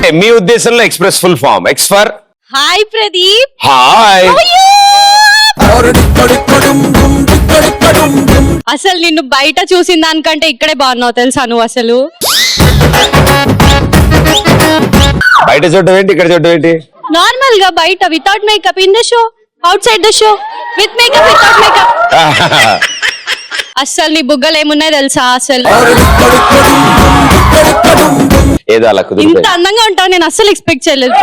Okay, మీ ఉద్దేశంలో express full form X for hi Pradeep. Hi. అసలు నిన్ను బయట చూసిన దానికంటే ఇక్కడే బాగున్నావు తెలుసా నువ్వు అసలు. బయట చూడటం ఏంటి, ఇక్కడ చూడటం ఏంటి? నార్మల్ గా బయట without makeup, in the show, out side the show, with makeup, without makeup. అసలు నీ బుగ్గలు ఏమున్నాయి తెలుసా అసలు. ఏదో అలా ఇంత అందంగా ఉంటావు నేను అస్సలు ఎక్స్పెక్ట్ చేయలేదు.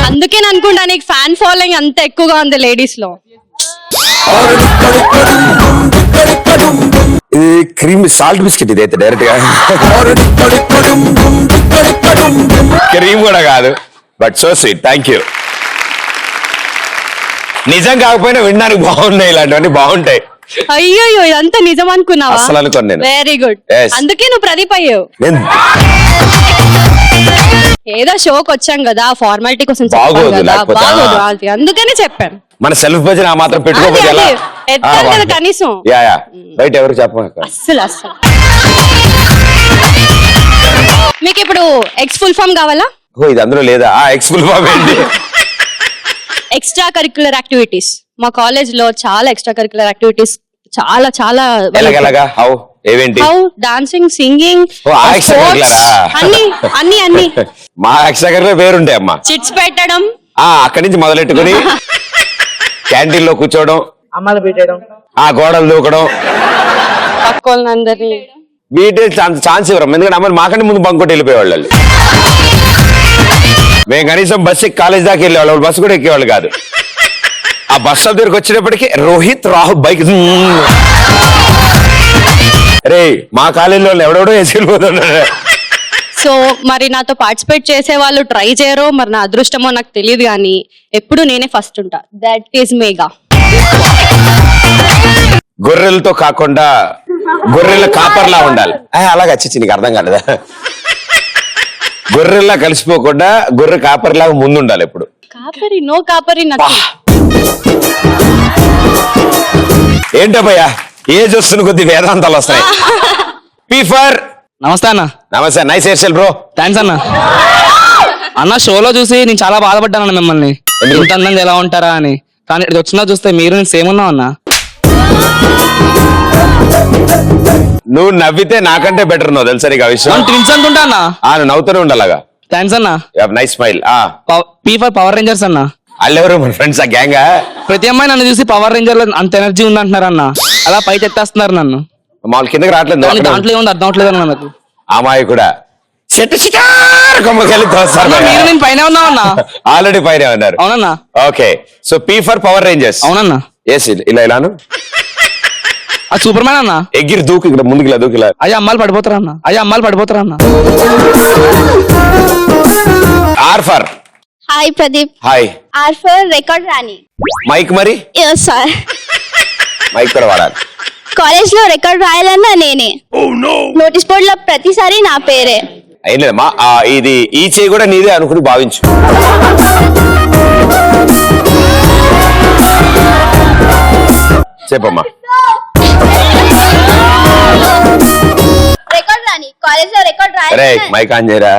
అందుకే అనుకుంటా నీకు ఫ్యాన్ ఫాలోయింగ్ అంత ఎక్కువగా ఉంది లేడీస్ లో. క్రీమ్ సాల్ట్ బిస్కెట్ ఇదైతే డైరెక్ట్ గా క్రీమ్ కూడా కాదు, but so sweet. Thank you. నిజం కాకపోయినా వినడానికి బాగున్నాయి, ఇలాంటివన్నీ బాగుంటాయి. అయ్యో ఇదంతా నిజం అనుకున్నావా? అసలు అనుకోను నేను. Very good. అందుకే నువ్వు ప్రదీప్ అయ్యావు. ఏదో షోకి వచ్చాం కదా, ఫార్మాలిటీ కోసం బాగోదు అందుకనే చెప్పాను. మన సెల్ఫ్ భజన ఆ మాత్రం పెట్టుకోకపోతే ఎలా? కనీసం బయట ఎవరు చెప్పక అస్సలు. మీకు ఇప్పుడు ఎక్స్ ఫుల్ ఫామ్ కావాలా? ఇది అందులో లేదా? ఎక్స్ ఫుల్ ఫామ్ ఏంటి? Extra curricular activities. మా కాలేజ్ లో చాలా ఎక్స్ట్రా కరిక్యులర్ యాక్టివిటీస్ చాలా చాలా. హౌ డాన్సింగ్, సింగింగ్, అన్ని మా ఎక్స్ట్రా కరిక్యులర్ పేరుంటాయి అమ్మా. చిట్స్ పెట్టడం, అక్కడి నుంచి మొదలెట్టుకుని క్యాంటీన్ లో కూర్చోవడం, అమ్మాయిలు పెట్టడం, గోడలు దూకడం, పక్కోళ్ళందరినీ వీటి ఛాన్స్ ఇవ్వరం. ఎందుకంటే అమ్మాయిలు మాకంటే ముందు బంకొట్టి వెళ్ళిపోయేవాళ్ళు. మేము కనీసం బస్సు కాలేజ్ దాకా వెళ్ళేవాళ్ళు, వాళ్ళు బస్సు కూడా ఎక్కేవాళ్ళు కాదు. ఆ బస్ స్టాప్ దగ్గరికి వచ్చేటప్పటికి రోహిత్ రాహుల్ బైక్ రే మా కాలేజీలో ఎవడెవడో వేసి వెళ్ళిపోతున్నాడు. సో మరి నాతో పార్టిసిపేట్ చేసే వాళ్ళు ట్రై చేయరో మరి నా అదృష్టమో నాకు తెలియదు, కానీ ఎప్పుడు నేనే ఫస్ట్ ఉంటా. That is Megha. గొర్రెలతో కాకుండా గొర్రెల కాపర్లా ఉండాలి. అలాగే వచ్చి నీకు అర్థం కాలేదా? గొర్రెల్లా కలిసిపోకుండా గొర్రె కాపరిలాగా ముందు ఉండాలి ఎప్పుడు. కాపరి నో కాపరి ఏంటో భయ్యా ఏజ్ వస్తున్న కొద్ది వేదాంతాలు వస్తాయి. పీఫర్. నమస్తే అన్న. నమస్తే. Nice hair style bro. Thanks అన్న. అన్న షోలో చూసి నేను చాలా బాధపడ్డాను అన్న మిమ్మల్ని, ఇంత అందంగా ఎలా ఉంటారా అని. కానీ ఇది వచ్చినా చూస్తే మీరు నేను సేమ్ ఉన్నావు అన్న. నువ్వు నవ్వితే నాకంటే బెటర్ నువ్వు తెలుసా నీకు ఆ విషయం. ట్విన్స్ అనుకుంటా అన్న. నువ్వు నవ్వుతూనే ఉండాలగా. థ్యాంక్స్ అన్న. Nice smile. P for power Rangers అన్న. వాళ్ళెవరు మన ఫ్రెండ్స్ ఆ గ్యాంగ్? ప్రతి అమ్మాయి నన్ను చూసి పవర్ రేంజర్ లో అంత ఎనర్జీ ఉంది అంటున్నారు అన్న. అలా పైకి ఎత్తేస్తున్నారు నన్ను. మామూలు కిందకి రావట్లేదు. దాంట్లో ఏముంది అర్థం అవట్లేదు అన్న నాకు. అమ్మాయి కూడా నేను పైన ఉన్నా అన్న. ఆల్రెడీ పైన ఉన్నారు. అవునన్నా. Okay, so P for power Rangers. అవునన్నా. ఇలా ఇలాను సూపర్ మ్యాన్ అన్న. ఎగిరి దూకి ఇక్కడ ముందుకు దూకిలా. అయ్యా అమ్మాయిలు పడిపోతారా అన్న. R for hi Pradeep. Hi. R for record Rani. Mike మరి సార్ మైక్ కూడా వాడాలి. కాలేజ్ లో రికార్డ్ రాయాలన్నా నేనే. నోటీస్ బోర్డ్ లో ప్రతిసారి నా పేరే. ఏం లేదమ్మా, ఇది ఈ చేయి కూడా నీదే అనుకుని భావించు. చెప్పమ్మా. రికార్డ్ రాణి. కాలేజ్ లో రికార్డ్ రే మైక్ ఆన్ చేయరా.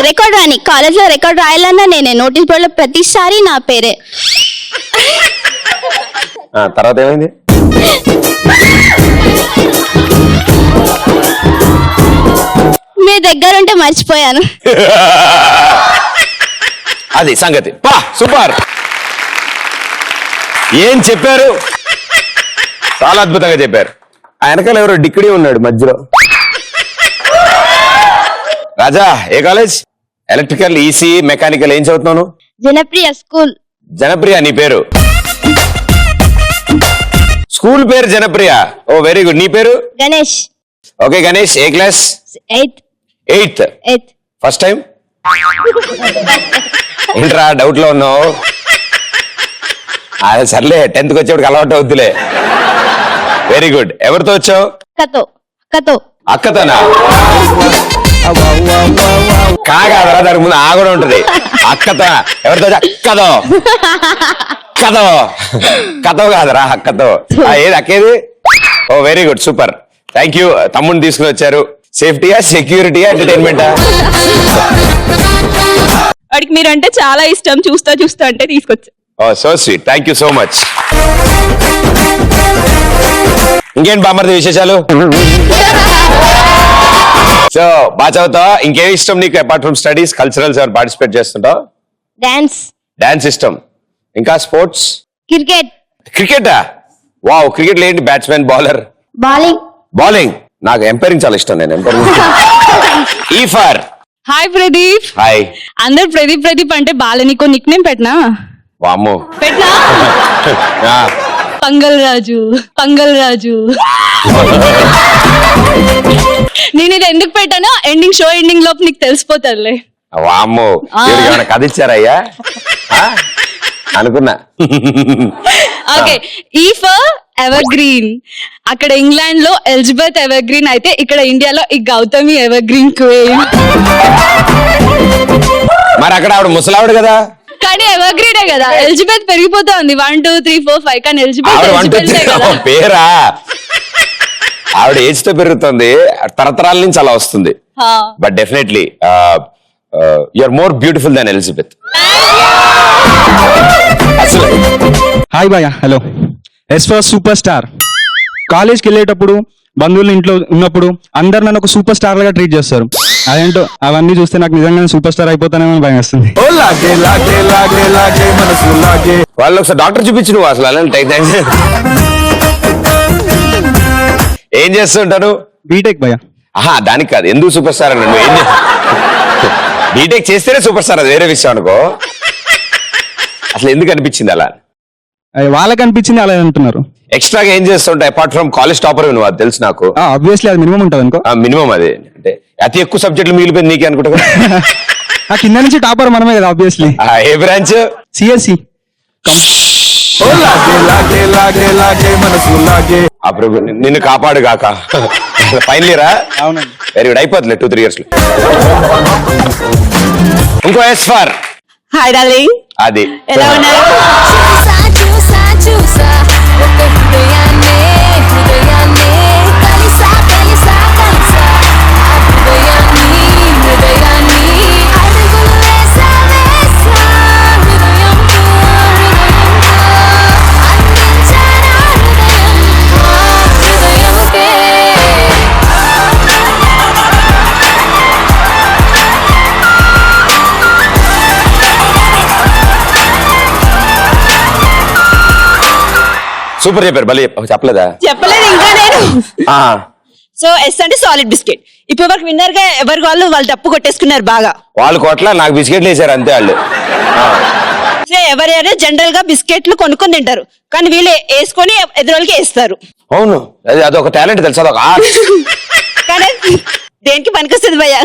రికార్డ్ రాణి. కాలేజ్ లో రికార్డ్ రాయాలన్నా నేనే. నోటీస్ బోర్డ్ లో ప్రతిసారి నా పేరే. తర్వాత ఏమైంది? మీ దగ్గర ఉంటే మర్చిపోయాను. అది సంగతి. సూపర్. ఏం చెప్పారు? చాలా అద్భుతంగా చెప్పారు. ఆ వెనకాల ఎవరో డిక్కడి ఉన్నాడు మధ్యలో. రాజా ఏ కాలేజ్? Electrical, EC, mechanical. ఏం చదువుతున్నాను? జనప్రియ స్కూల్. జనప్రియ నీ పేరు? స్కూల్ పేరు జనప్రియ. ఓ వెరీ గుడ్. నీ పేరు? గణేష్. ఓకే గణేష్. ఏ క్లాస్? 8th. ఫస్ట్ టైం ఏంట్రా డౌట్ లో ఉన్నావు? సర్లే 10th వచ్చేప్పటికి అలవాటు అవుతులే. Very good. ఎవరితో వచ్చావు? అక్కతోనా? కాగాదరా, దానికి ముందు ఆ కూడా ఉంటది. అక్కతో. ఎవరితో? అక్కదో. కథో కాదరా, అక్కతో. ఏది అక్కేది? Oh very good, super. Thank you తమ్ముడిని తీసుకుని వచ్చారు. సేఫ్టీయా, సెక్యూరిటీయా, ఎంటర్టైన్మెంటా? వాడికి మీరంటే చాలా ఇష్టం, చూస్తా చూస్తా అంటే తీసుకొచ్చా. Oh so sweet, thank you so much. ఇంకేంటి బామర్ది విశేషాలు? సో బాగా చదువుతావా? ఇంకేం ఇష్టం నీకు అపార్ట్ ఫ్రమ్ స్టడీస్? కల్చరల్స్ ఎవరు పార్టిసిపేట్ చేస్తుంటావు? డాన్స్, డాన్స్ ఇష్టం. ఇంకా స్పోర్ట్స్? క్రికెట్, క్రికెటా? వావ్, క్రికెట్ లో ఏంటి? Batsmen, bowler? బౌలింగ్. బౌలింగ్ నాకు ఎంపైరింగ్ చాలా ఇష్టం. నేను ఎంపైరింగ్. ఈ ఫర్ హాయ్ ప్రదీప్. హాయ్. అందరు ప్రదీప్ ప్రదీప్ అంటే బాలనికో నిక్ నేమ్ పెట్టనా? వామ్మో. పెట్టనా? ఆ, పంగల్ రాజు, పంగల్ రాజు. నేను ఇది ఎందుకు పెట్టానో ఎండింగ్, షో ఎండింగ్ లోపు నీకు తెలిసిపోతారులే. వామ్మో, వీరికి ఏమైనా కథ ఇచ్చారయ్యా? ఆ? అనుకున్నా. ఓకే, ఈ ఫర్ ఎవర్ గ్రీన్. అక్కడ ఇంగ్లాండ్ లో ఎలిజబెత్ ఎవర్ గ్రీన్ అయితే ఇక్కడ ఇండియాలో ఈ గౌతమి ఎవర్ గ్రీన్ క్వీన్. మరి అక్కడ ఆవిడ ముసలావిడ కదా? కానీ ఎవర్ గ్రీనే కదా. ఎలిజబెత్ పెరిగిపోతుంది 1 2 3 4 5 కానీ ఎలిజబెత్ ఆవిడ ఎలిజబెతే కదా. పేరా? ఆవిడ ఏజ్ తో పెరుగుతుంది, తరతరాల నుంచి అలా వస్తుంది. హా. But definitely you are more beautiful than Elizabeth. అసలు హాయ్ భయ్య, hello. S for super star. కాలేజ్కి వెళ్ళేటప్పుడు బంధువులు ఇంట్లో ఉన్నప్పుడు అందరు నన్ను ఒక సూపర్ స్టార్ లాగా ట్రీట్ చేస్తారు. అదేంటో అవన్నీ చూస్తే నాకు నిజంగా సూపర్ స్టార్ అయిపోతానేమో భయం వేస్తుంది. వాళ్ళు ఒకసారి డాక్టర్ చూపించు నువ్వు అసలు అలాంటి ఏం చేస్తుంటారు? బీటెక్ భయ్య. ఆహా, దానికి కాదు, ఎందుకు సూపర్ స్టార్ అని. నువ్వు ఏం బీటెక్ చేస్తేనే సూపర్ స్టార్, అది వేరే విషయం అనుకో. అసలు ఎందుకు అనిపించింది అలా? వాళ్ళకి అనిపించింది అలా అంటున్నారు. ఎక్స్ట్రాగా ఏం చేస్తుంటావు అపార్ట్ ఫ్రమ్ కాలేజ్ టాపర్? నువ్వు, అది తెలుసు నాకు. ఆబ్వియస్లీ అది మినిమం ఉంటుంది అనుకో. మినిమం అది అంటే అతి ఎక్కువ సబ్జెక్టులు మిగిలిపోయింది నీకే అనుకుంటా కదా? ఆ కింద నుంచి టాపర్ మనమే కదా ఆబ్వియస్లీ. ఏ బ్రాంచ్? సిఎస్సి. అప్పుడు నిన్ను కాపాడు కాక. ఫైనల్ ఇయరా? అవునండి. వెరీ గుడ్, అయిపోతుంది 2 3 years లో. ఇంకో ఎస్ ఫర్ హాయ్ డార్లింగ్, అది. ఎలా ఉన్నారు? చూసా చూసా ఒక హృదయాన్నే హృదయాన్నే కలిసా కలిసా కలిసా ఆ హృదయాన్ని హృదయాన్ని అడుగులు వేసా వేసా హృదయంతో హృదయంతో అందించానా హృదయం ఆ హృదయంకే. సూపర్ చెప్పారు, భలే చెప్పలేదా? చెప్పలేదు ఇంకా నేను. ఆ, సో ఎస్ అంటే సాలిడ్ బిస్కెట్. ఇప్పటి వరకు విన్నర్ గా ఎవరి వాళ్ళు డప్పు కొట్టేసుకున్నారు బాగా. వాళ్ళు కోట్ల నాకు బిస్కెట్లు వేసారు అంతే వాళ్ళు. సో ఎవరైనా జనరల్ గా బిస్కెట్లు కొనుక్కొని తింటారు, కానీ వీళ్ళు వేసుకొని ఎదురోళ్ళకి వేస్తారు. అవును, అదొక టాలెంట్ తెలుసు, అదొక ఆర్ట్. కానీ దేనికి పనికొస్తుంది భయ్య?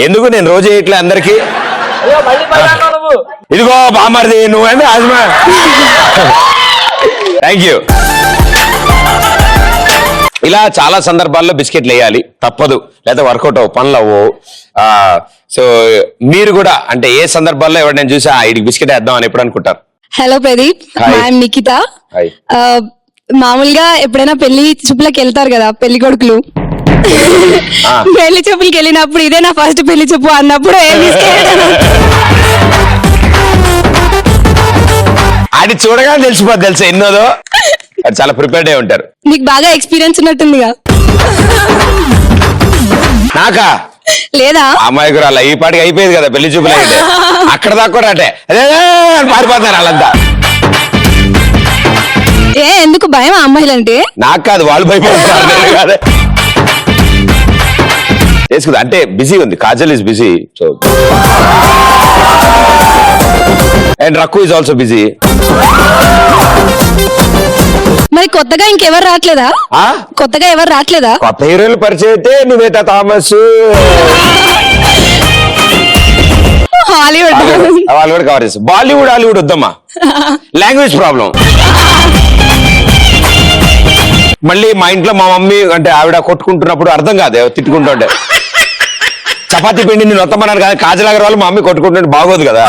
ఎందుకు నేను రోజు ఇట్లా అందరికి ఇదిగో బామర్ది నువ్వేంది ఆజ్మా. Thank you. ఇలా చాలా సందర్భాల్లో బిస్కెట్లు వేయాలి, తప్పదు, లేదా వర్కౌట్ అవ్వు, పనులు అవ్వు. సో మీరు కూడా అంటే ఏ సందర్భాల్లో ఎవరైనా చూసా ఇడికి బిస్కెట్ వేద్దాం అని ఎప్పుడు అనుకుంటారు? Hello Pradeep, Hi. I'm Nikhita. Hi. మామూలుగా ఎప్పుడైనా పెళ్లి చూపులకు వెళ్తారు కదా పెళ్లి కొడుకులు. పెళ్లి చూపులకి వెళ్ళినప్పుడు ఇదే నా ఫస్ట్ పెళ్లి చూపు అన్నప్పుడు అది చూడగానే తెలిసిపోద్ది తెలుసా ఎన్నోదో. అది చాలా ప్రిపేర్డ్ అయి ఉంటారు. మీకు బాగా ఎక్స్పీరియన్స్ ఉన్నట్టుందిగా. నాకా లేదా అమ్మాయి కూడా అలా ఈ పాటికి అయిపోయేది కదా పెళ్లి చూపులు అయితే. అక్కడ దాకా కూడా అంటే అదే అని పారిపోతున్నారు వాళ్ళంతా. ఎందుకు భయం అమ్మాయిలంటే? నాకు కాదు, వాళ్ళు భయపడుతున్నారు, నేను కాదు. చేసుకుందా అంటే బిజీ ఉంది, Kajal is busy, so and Rakku is also busy. మరి కొత్తగా ఇంకెవరు రావట్లేదా? కొత్తగా ఎవరు రావట్లేదా? కొత్త హీరోయిన్లు పరిచయం అయితే నువ్వేతా థామస్ హాలీవుడ్ వాళ్ళు కూడా కవర్ చేస్తారు. బాలీవుడ్ హాలీవుడ్ వద్దమ్మా, లాంగ్వేజ్ ప్రాబ్లం. మళ్ళీ మా ఇంట్లో మా మమ్మీ అంటే ఆవిడ కొట్టుకుంటున్నప్పుడు అర్థం కాదు, తిట్టుకుంటుంటే చపాతీ పిండి నేను వస్తామన్నాను కదా, కాజలాగర్ వాళ్ళు మా మమ్మీ కొట్టుకుంటుంటే బాగోదు కదా.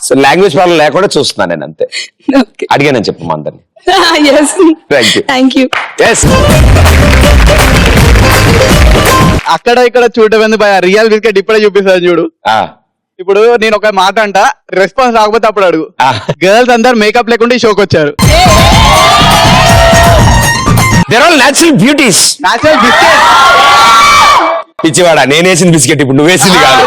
సో లాంగ్వేజ్ ప్రాబ్లం లేకుండా చూస్తున్నాను నేను అంతే. అడిగానని చెప్పు మా అందరినీ. Thank you. ఎస్ అక్కడ ఇక్కడ చూడటం భయ రియల్ బిస్కెట్ ఇప్పుడే చూపిస్తాను చూడు. ఇప్పుడు నేను ఒక మాట అంట, రెస్పాన్స్ రాకపోతే అప్పుడు అడుగు. గర్ల్స్ అందరు మేకప్ లేకుండా ఈ షోకి వచ్చారు. There are natural beauties. Natural biscuit పిచ్చివాడా, నేను వేసిన బిస్కెట్ ఇప్పుడు నువ్వు వేసింది కాదు.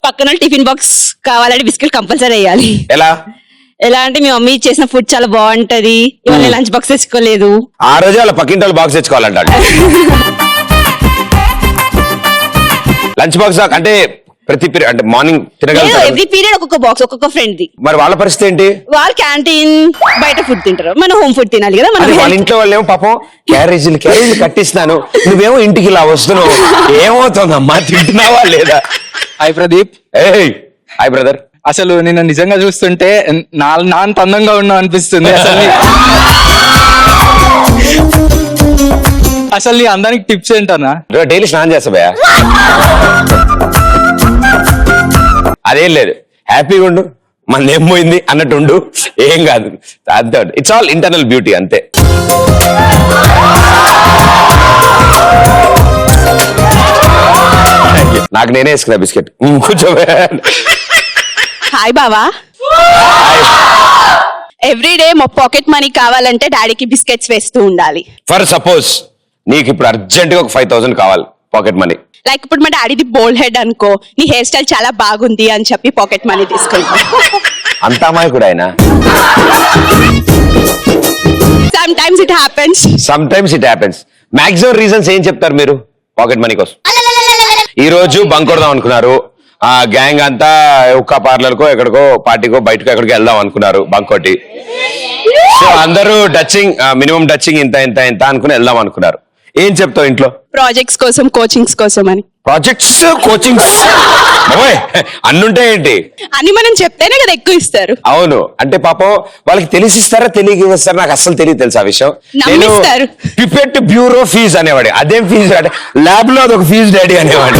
పక్కన టిఫిన్ బాక్స్ కావాలంటే బిస్కెట్ కంపల్సరీ వేయాలి. ఎలా అంటే మీ మమ్మీ చేసిన ఫుడ్ చాలా బాగుంటది, ఇవాళ లంచ్ బాక్స్ తెచ్చుకోలేదు, ఆ రోజు వాళ్ళ పక్కింటి వాళ్ళు బాక్స్ తెచ్చుకోవాలంటాడు. లంచ్ బాక్స్ అంటే ప్రతి పీరియడ్ అంటే మార్నింగ్ తినగలుగుతారు. ఎవ్రీ పీరియడ్ ఒక్కొక్క బాక్స్ ఒక్కొక్క ఫ్రెండ్ ది. మరి వాళ్ళ పరిస్థితి ఏంటి? వాళ్ళు క్యాంటీన్ బయట ఫుడ్ తింటారు, మన హోమ్ ఫుడ్ తినాలి కదా. వాళ్ళ ఇంట్లో వాళ్ళు ఏమో పాపం క్యారేజీలు కట్టిస్తున్నాను, నువ్వేమో ఇంటికి ఇలా వస్తున్నావు, ఏమవుతుందమ్మా, తింటున్నావా లేదా? హాయ్ ప్రదీప్. ఏయ్ హాయ్ బ్రదర్. అసలు నేను నిజంగా చూస్తుంటే నాంత అందంగా ఉన్నావు అనిపిస్తుంది. అసలు నీ అందానికి టిప్స్ ఏంటన్నా? డైలీ స్నానం చేస్తా భయ్యా. అదేం లేదు, హ్యాపీగా ఉండు, మన ఏం పోయింది అన్నట్టు ఉండు, ఏం కాదు. అంతే, ఇట్స్ ఆల్ ఇంటర్నల్ బ్యూటీ అంతే. నాకు నేనే వేసుకున్నా బిస్కెట్. కూర్చో. హాయ్ బావా. ఎవ్రీ డే మా పాకెట్ మనీ కావాలంటే డాడీకి బిస్కెట్స్ వేస్తూ ఉండాలి. ఫర్ సపోజ్ నీకు ఇప్పుడు అర్జెంట్ గా ఒక 5,000 కావాలి పాకెట్ మనీ. లైక్ ఇప్పుడు మా డాడీది బోల్డ్ హెడ్ అనుకో, నీ హెయిర్ స్టైల్ చాలా బాగుంది అని చెప్పి పాకెట్ మనీ తీసుకుంటా. అంత అమ్మాయి కూడా ఆయన. Some times it happens. Maximum reasons ఏం చెప్తారు మీరు పాకెట్ మనీ కోసం? ఈ రోజు బంక్ కొడదాం అనుకున్నారు, ఆ గ్యాంగ్ అంతా ఒక్క పార్లర్ కో ఎక్కడికో పార్టీకో బయటకో ఎక్కడికో వెళ్దాం అనుకున్నారు బంక్ కొట్టి. సో అందరూ డచ్చింగ్, మినిమం డచ్చింగ్ ఇంత ఇంత ఇంత అనుకుని వెళ్దాం అనుకున్నారు. ఏం చెప్తావు ఇంట్లో? ప్రాజెక్ట్స్ కోసం, కోచింగ్స్ కోసం అని. ప్రాజెక్ట్స్, కోచింగ్స్ అన్నుంటే ఏంటి అని మనం చెప్తేనే కదా ఎక్కువ ఇస్తారు. అవును, అంటే పాపం వాళ్ళకి తెలిసిస్తారా తెలియకిస్తారా నాకు అస్సలు తెలియదు తెలుసు ఆ విషయం. నేను పిపెట్ బ్యూరో ఫీజు అనేవాడు. అదేం ఫీజు అంటే ల్యాబ్ లో అదొక ఫీజు డాడీ అనేవాడు.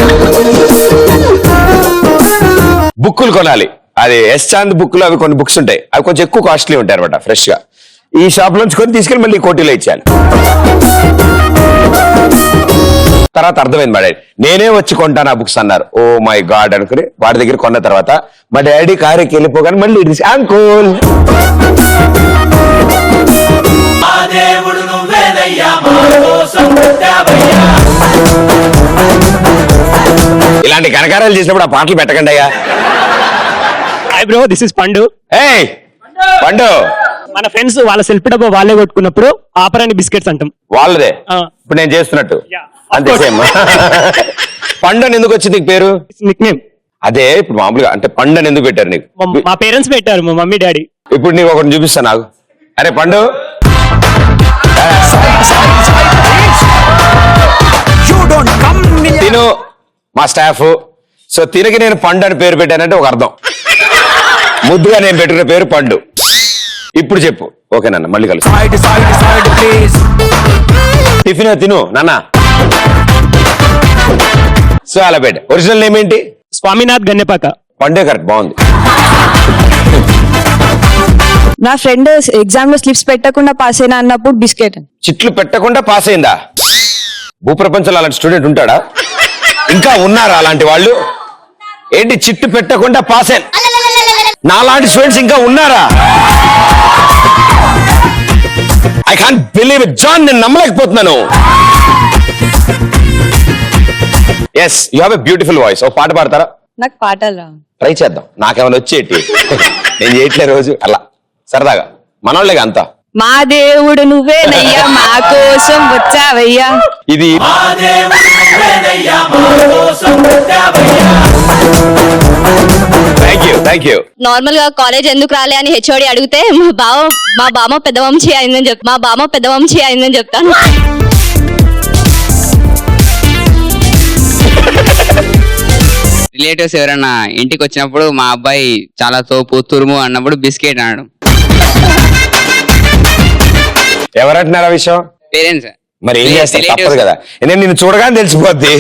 బుక్కులు కొనాలి, అది ఎస్ చాంద్ బుక్ లో అవి కొన్ని బుక్స్ ఉంటాయి, అవి కొంచెం ఎక్కువ కాస్ట్లీ ఉంటాయి అనమాట. ఫ్రెష్ గా ఈ షాప్ లోంచి కొని తీసుకెళ్ళి మళ్ళీ కోటిలో ఇచ్చాను. తర్వాత అర్థమైంది మా డాడీ, నేనే వచ్చి కొంటాను ఆ బుక్స్ అన్నారు. ఓ మై గాడ్ అనుకుని వాడి దగ్గర కొన్న తర్వాత మా డాడీ కారుకి వెళ్ళిపోగానే మళ్ళీ అంకుల్ ఇలాంటి కనకారాలు చేసినప్పుడు ఆ పాటలు పెట్టకండి అయ్యా. హాయ్ బ్రో, దిస్ ఇస్ పండు. ఏయ్ పండు, మన ఫ్రెండ్స్ వాళ్ళ సెల్ఫీ డబ్బా వాళ్ళే కొట్టుకున్నప్పుడు ఆపరాని బిస్కెట్స్ అంటాం. వాళ్ళదే ఇప్పుడు నేను చేస్తున్నట్టు అంతే సేమ్. పండు అని ఎందుకు వచ్చింది నీకు పేరు? Nick name. అదే ఇప్పుడు మామూలుగా అంటే పండు అని ఎందుకు పెట్టారు నీకు? మా పేరెంట్స్ పెట్టారు, మా మమ్మీ డాడీ. ఇప్పుడు నీకు ఒకటి చూపిస్తా నాకు. అరే పండు, తిను మా స్టాఫ్. సో తినకి నేను పండు అని పేరు పెట్టానంటే ఒక అర్థం. ముద్దుగా నేను పెట్టుకున్న పేరు పండు. ఇప్పుడు చెప్పు ఓకేనన్న, మళ్ళీ కలుసు. టిఫిన్ తిను నాన్న. సో అలా పెట్ట. ఒరిజినల్ నేమ్ ఏంటి? స్వామినాథ్ గన్నెపాక. పండే కరెక్ట్, బాగుంది. నా ఫ్రెండ్ ఎగ్జామ్ లో స్లిప్స్ పెట్టకుండా పాస్ అయినా అన్నప్పుడు బిస్కెట్. చిట్లు పెట్టకుండా పాస్ అయిందా? భూప్రపంచంలో అలాంటి స్టూడెంట్ ఉంటాడా? ఇంకా ఉన్నారా అలాంటి వాళ్ళు? ఏంటి చిట్టు పెట్టకుండా పాస్ అయిన నాలాంటి స్టూడెంట్స్ ఇంకా ఉన్నారా? I can't believe it John, నేను నమ్మలేకపోతున్నాను. Yes, you have a beautiful voice. ఓ పాట పాడతారా? నాకు పాటలు ట్రై చేద్దాం. నాకేమైనా వచ్చేటి, నేను చేయట్లే రోజు అలా సరదాగా. మనోళ్ళేగా అంతా. మా దేవుడు నువ్వేనయ్యా, మా కోసం వచ్చావయ్యా. ఇది థ్యాంక్ యూ. నార్మల్ గా కాలేజ్ ఎందుకు రాలే అని హెచ్ఓడి అడిగితే మా బామ్మ పెద్ద వంశీ అయిందని చెప్తాను. రిలేటివ్స్ ఎవరైనా ఇంటికి వచ్చినప్పుడు మా అబ్బాయి చాలా తోపు తురుము అన్నప్పుడు బిస్కెట్ అన్నాడు. ఎవరంటున్నారు ఆ విషయం? పేరెంట్స్. మరి ఏం చేస్తారు, తప్పదు కదా. నేను నిన్ను చూడగానే తెలిసిపోద్ది,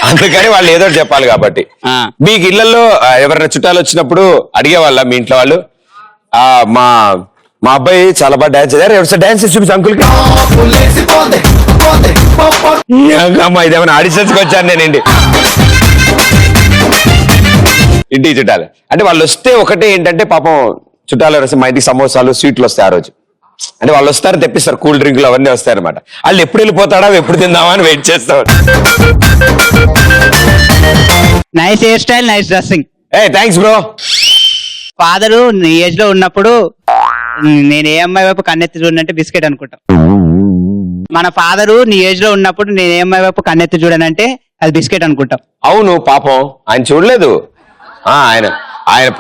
అందుకని వాళ్ళు ఏదో చెప్పాలి కాబట్టి. మీకు ఇళ్లలో ఎవరైనా చుట్టాలు వచ్చినప్పుడు అడిగే వాళ్ళ మీ ఇంట్లో వాళ్ళు మా మా అబ్బాయి చాలా బాగా డాన్స్ చేశారు. ఎవరు డాన్స్ చేసి చూపించి అంకుల్ అమ్మా ఇదేమైనా ఆడిషన్స్ కి వచ్చాను నేనండి. ఇంటికి చుట్టాలు అంటే వాళ్ళు వస్తే ఒకటే ఏంటంటే పాపం చుట్టాలు వస్తే మా ఇంటికి సమోసాలు స్వీట్లు వస్తాయి ఆ రోజు. అంటే వాళ్ళు వస్తారు తెప్పిస్తారు, కూల్ డ్రింకులు అవన్నీ వస్తాయి అనమాట. వాళ్ళు ఎప్పుడు వెళ్ళిపోతాడా ఎప్పుడు తిందామా అని వెయిట్ చేస్తారు. Nice hair style, nice dressing. Thanks bro. Father నీ ఏజ్ లో ఉన్నప్పుడు నేను ఏ అమ్మాయి వైపు కన్నెత్తి చూడనంటే బిస్కెట్ అనుకుంటాం. మన ఫాదరు నీ ఏజ్ లో ఉన్నప్పుడు నేను ఏ అమ్మాయి వైపు కన్నెత్తి చూడనంటే అది బిస్కెట్ అనుకుంటాం. అవును పాపం ఆయన చూడలేదు. ఆయన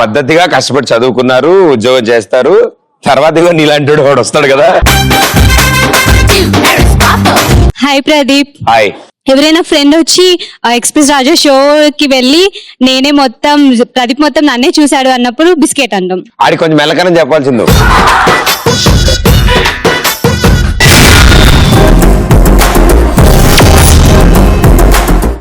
పద్ధతిగా కష్టపడి చదువుకున్నారు, ఉద్యోగం చేస్తారు. తర్వాత నీలాంటి వాడు వస్తాడు కదా. హాయ్ ప్రదీప్. హాయ్. ఎవరైనా ఫ్రెండ్ వచ్చి ఎక్స్ప్రెస్ రాజా షోకి వెళ్ళి నేనే మొత్తం ప్రదీప్ మొత్తం నన్నే చూశాడు అన్నప్పుడు బిస్కెట్ అంటాం. ఆడి కొంచెం మెల్లకనం చెప్పాల్సింది.